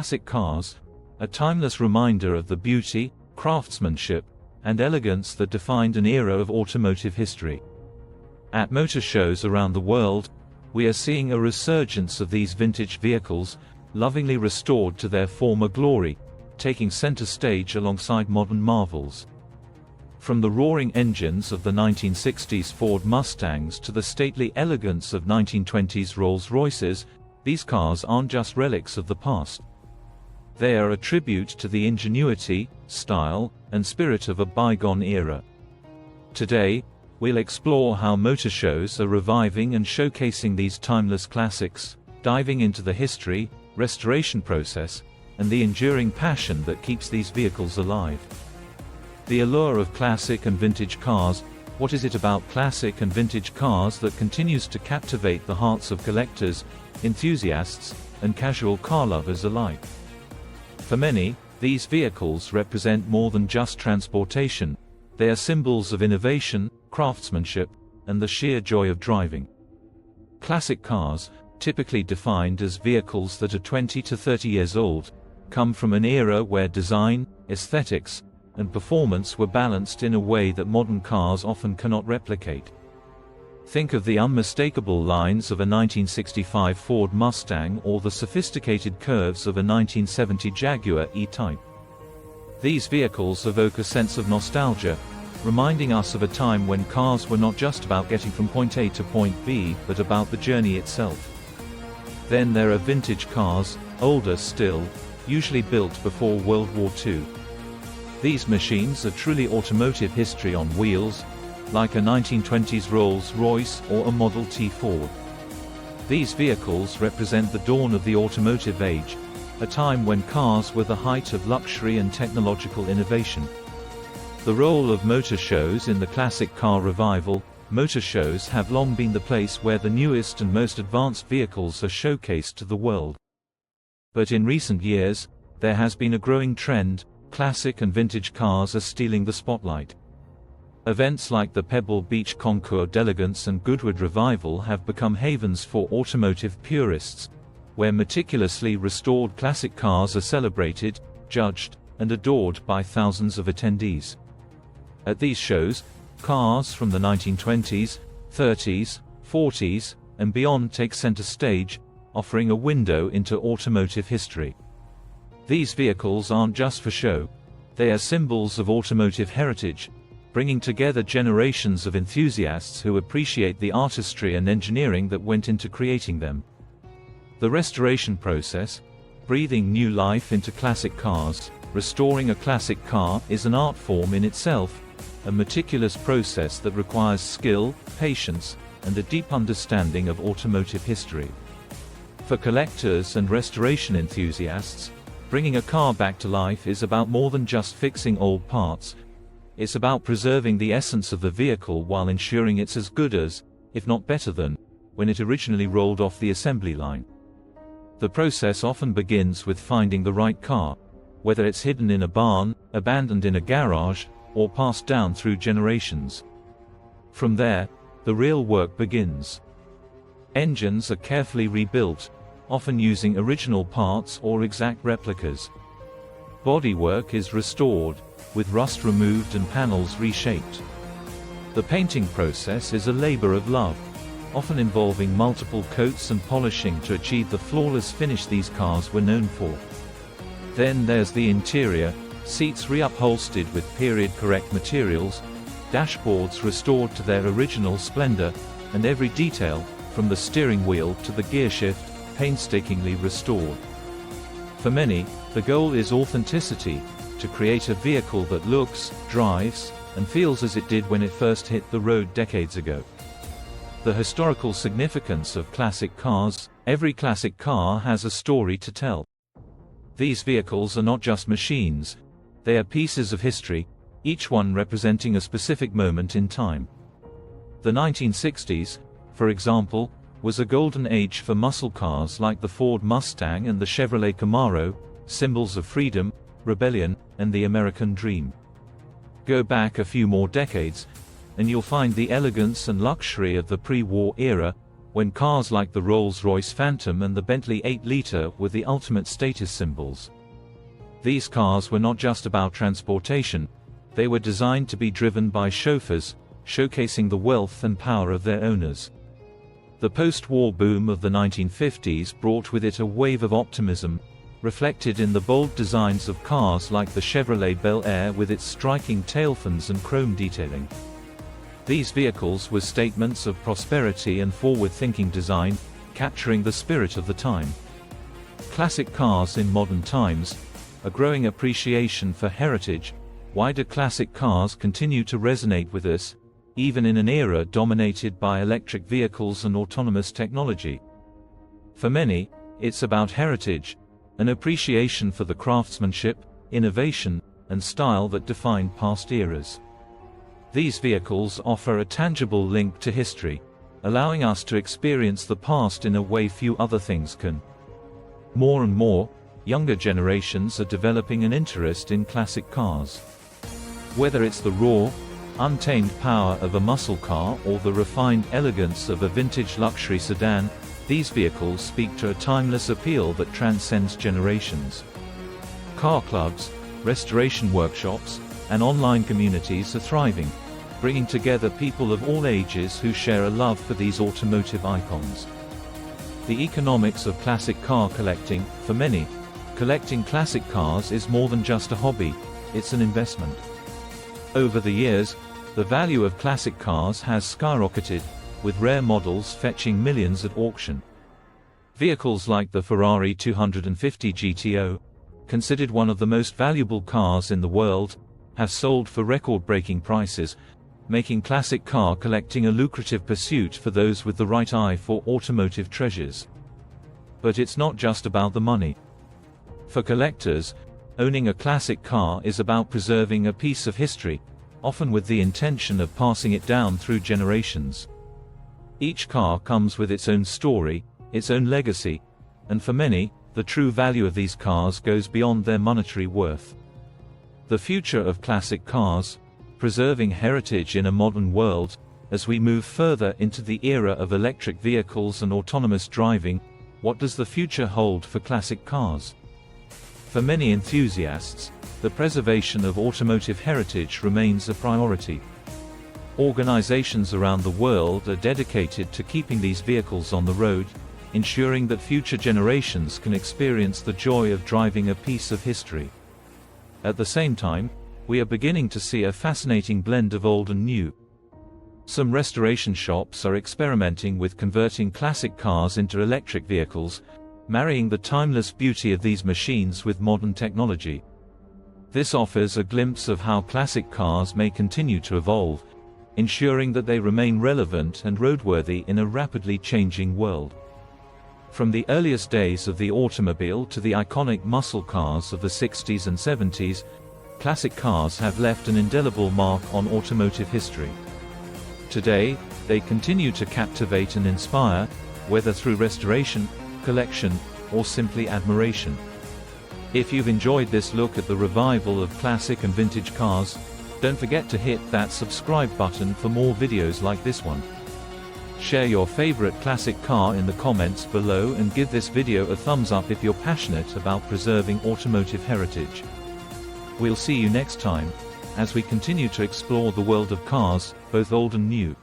Classic cars, a timeless reminder of the beauty, craftsmanship, and elegance that defined an era of automotive history. At motor shows around the world, we are seeing a resurgence of these vintage vehicles, lovingly restored to their former glory, taking center stage alongside modern marvels. From the roaring engines of the 1960s Ford Mustangs to the stately elegance of 1920s Rolls-Royces, these cars aren't just relics of the past. They are a tribute to the ingenuity, style, and spirit of a bygone era. Today, we'll explore how motor shows are reviving and showcasing these timeless classics, diving into the history, restoration process, and the enduring passion that keeps these vehicles alive. The allure of classic and vintage cars. What is it about classic and vintage cars that continues to captivate the hearts of collectors, enthusiasts, and casual car lovers alike? For many, these vehicles represent more than just transportation. They are symbols of innovation, craftsmanship, and the sheer joy of driving. Classic cars, typically defined as vehicles that are 20 to 30 years old, come from an era where design, aesthetics, and performance were balanced in a way that modern cars often cannot replicate. Think of the unmistakable lines of a 1965 Ford Mustang or the sophisticated curves of a 1970 Jaguar E-Type. These vehicles evoke a sense of nostalgia, reminding us of a time when cars were not just about getting from point A to point B, but about the journey itself. Then there are vintage cars, older still, usually built before World War II. These machines are truly automotive history on wheels, like a 1920s Rolls-Royce or a Model T Ford. These vehicles represent the dawn of the automotive age, a time when cars were the height of luxury and technological innovation. The role of motor shows in the classic car revival. Motor shows have long been the place where the newest and most advanced vehicles are showcased to the world. But in recent years, there has been a growing trend. Classic and vintage cars are stealing the spotlight. Events like the Pebble Beach Concours d'Elegance and Goodwood Revival have become havens for automotive purists, where meticulously restored classic cars are celebrated, judged, and adored by thousands of attendees. At these shows, cars from the 1920s, 30s, 40s, and beyond take center stage, offering a window into automotive history. These vehicles aren't just for show. They are symbols of automotive heritage, bringing together generations of enthusiasts who appreciate the artistry and engineering that went into creating them. The restoration process, breathing new life into classic cars. Restoring a classic car is an art form in itself, a meticulous process that requires skill, patience, and a deep understanding of automotive history. For collectors and restoration enthusiasts, bringing a car back to life is about more than just fixing old parts. It's about preserving the essence of the vehicle while ensuring it's as good as, if not better than, when it originally rolled off the assembly line. The process often begins with finding the right car, whether it's hidden in a barn, abandoned in a garage, or passed down through generations. From there, the real work begins. Engines are carefully rebuilt, often using original parts or exact replicas. Bodywork is restored, with rust removed and panels reshaped. The painting process is a labor of love, often involving multiple coats and polishing to achieve the flawless finish these cars were known for. Then there's the interior, seats reupholstered with period-correct materials, dashboards restored to their original splendor, and every detail, from the steering wheel to the gearshift, painstakingly restored. For many, the goal is authenticity, to create a vehicle that looks, drives, and feels as it did when it first hit the road decades ago. The historical significance of classic cars. Every classic car has a story to tell. These vehicles are not just machines, they are pieces of history, each one representing a specific moment in time. The 1960s, for example, was a golden age for muscle cars like the Ford Mustang and the Chevrolet Camaro, symbols of freedom, rebellion, and the American dream. Go back a few more decades, and you'll find the elegance and luxury of the pre-war era, when cars like the Rolls-Royce Phantom and the Bentley 8-liter were the ultimate status symbols. These cars were not just about transportation, they were designed to be driven by chauffeurs, showcasing the wealth and power of their owners. The post-war boom of the 1950s brought with it a wave of optimism, reflected in the bold designs of cars like the Chevrolet Bel Air with its striking tailfans and chrome detailing. These vehicles were statements of prosperity and forward-thinking design, capturing the spirit of the time. Classic cars in modern times, a growing appreciation for heritage. Why do classic cars continue to resonate with us, even in an era dominated by electric vehicles and autonomous technology? For many, it's about heritage, an appreciation for the craftsmanship, innovation, and style that defined past eras. These vehicles offer a tangible link to history, allowing us to experience the past in a way few other things can. More and more, younger generations are developing an interest in classic cars. Whether it's the raw, untamed power of a muscle car or the refined elegance of a vintage luxury sedan, these vehicles speak to a timeless appeal that transcends generations. Car clubs, restoration workshops, and online communities are thriving, bringing together people of all ages who share a love for these automotive icons. The economics of classic car collecting. For many, collecting classic cars is more than just a hobby, it's an investment. Over the years, the value of classic cars has skyrocketed, with rare models fetching millions at auction. Vehicles like the Ferrari 250 GTO, considered one of the most valuable cars in the world, have sold for record-breaking prices, making classic car collecting a lucrative pursuit for those with the right eye for automotive treasures. But it's not just about the money. For collectors, owning a classic car is about preserving a piece of history, often with the intention of passing it down through generations. Each car comes with its own story, its own legacy, and for many, the true value of these cars goes beyond their monetary worth. The future of classic cars, preserving heritage in a modern world. As we move further into the era of electric vehicles and autonomous driving, what does the future hold for classic cars? For many enthusiasts, the preservation of automotive heritage remains a priority. Organizations around the world are dedicated to keeping these vehicles on the road, ensuring that future generations can experience the joy of driving a piece of history. At the same time, we are beginning to see a fascinating blend of old and new. Some restoration shops are experimenting with converting classic cars into electric vehicles, marrying the timeless beauty of these machines with modern technology. This offers a glimpse of how classic cars may continue to evolve, ensuring that they remain relevant and roadworthy in a rapidly changing world. From the earliest days of the automobile to the iconic muscle cars of the 60s and 70s, classic cars have left an indelible mark on automotive history. Today, they continue to captivate and inspire, whether through restoration, collection, or simply admiration. If you've enjoyed this look at the revival of classic and vintage cars, don't forget to hit that subscribe button for more videos like this one. Share your favorite classic car in the comments below and give this video a thumbs up if you're passionate about preserving automotive heritage. We'll see you next time, as we continue to explore the world of cars, both old and new.